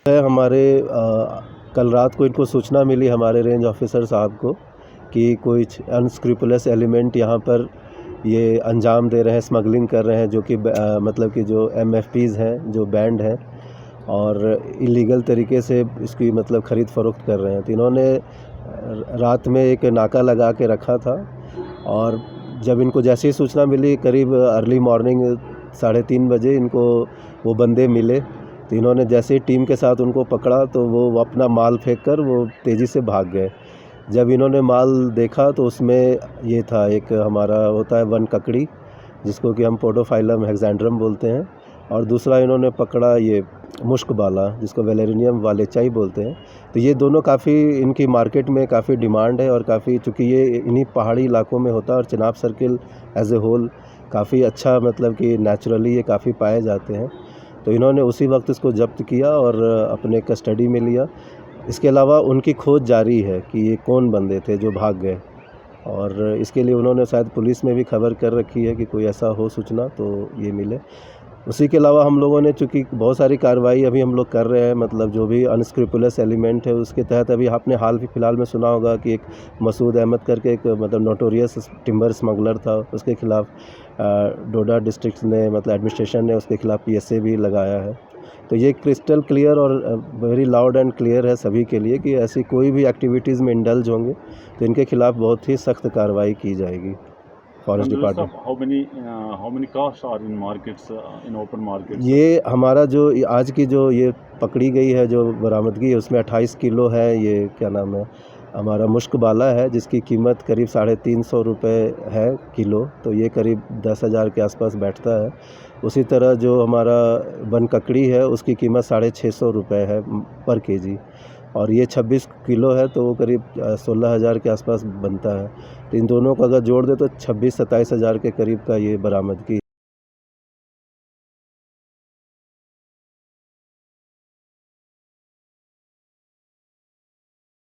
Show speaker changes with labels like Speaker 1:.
Speaker 1: है हमारे कल रात को इनको सूचना मिली हमारे रेंज ऑफिसर साहब को कि कुछ अनस्क्रूपुलस एलिमेंट यहाँ पर ये अंजाम दे रहे हैं, स्मगलिंग कर रहे हैं, जो कि मतलब कि जो MFPs हैं, जो बैंड हैं और इलीगल तरीके से इसकी मतलब ख़रीद फ़रोख्त कर रहे हैं। तो इन्होंने रात में एक नाका लगा के रखा था और जब इनको जैसे ही सूचना मिली करीब अर्ली मॉर्निंग 3:30 बजे इनको वो बंदे मिले। तो इन्होंने जैसे ही टीम के साथ उनको पकड़ा तो वो अपना माल फेंक कर वो तेज़ी से भाग गए। जब इन्होंने माल देखा तो उसमें ये था, एक हमारा होता है वन ककड़ी जिसको कि हम पोडोफाइलम हेक्सेंड्रम बोलते हैं, और दूसरा इन्होंने पकड़ा ये मुश्कबाला जिसको वेलेरिनियम वालेचाई बोलते हैं। तो ये दोनों काफ़ी इनकी मार्केट में काफ़ी डिमांड है और काफ़ी, चूँकि ये इन्हीं पहाड़ी इलाकों में होता है और Chenab circle as a whole काफ़ी अच्छा मतलब कि नेचुरली ये काफ़ी पाए जाते हैं। तो इन्होंने उसी वक्त इसको जब्त किया और अपने कस्टडी में लिया। इसके अलावा उनकी खोज जारी है कि ये कौन बंदे थे जो भाग गए, और इसके लिए उन्होंने शायद पुलिस में भी खबर कर रखी है कि कोई ऐसा हो सूचना तो ये मिले। उसी के अलावा हम लोगों ने, चूँकि बहुत सारी कार्रवाई अभी हम लोग कर रहे हैं, मतलब जो भी अनस्क्रूपुलस एलिमेंट है उसके तहत अभी आपने हाल फिलहाल में सुना होगा कि एक मसूद अहमद करके एक मतलब नोटोरियस टिम्बर स्मगलर था, उसके खिलाफ डोडा डिस्ट्रिक्ट ने मतलब एडमिनिस्ट्रेशन ने उसके खिलाफ PSA भी लगाया है। तो ये क्रिस्टल क्लियर और वेरी लाउड एंड क्लियर है सभी के लिए कि ऐसी कोई भी एक्टिविटीज़ में इंडल्ज होंगे तो इनके खिलाफ बहुत ही सख्त कार्रवाई की जाएगी। Forest department
Speaker 2: how many cars are in markets, in open markets?
Speaker 1: ये हमारा जो आज की जो ये पकड़ी गई है, जो बरामदगी है, उसमें 28 किलो है, ये क्या नाम है, हमारा मुश्कबाला है जिसकी कीमत करीब 350 रुपये है किलो, तो ये करीब 10,000 के आसपास बैठता है। उसी तरह जो हमारा वन ककड़ी है उसकी कीमत 650 रुपये है पर केजी, और ये 26 किलो है तो वो करीब 16,000 के आसपास बनता है। तो इन दोनों को अगर जोड़ दे तो 26-27 हज़ार के करीब का ये बरामदगी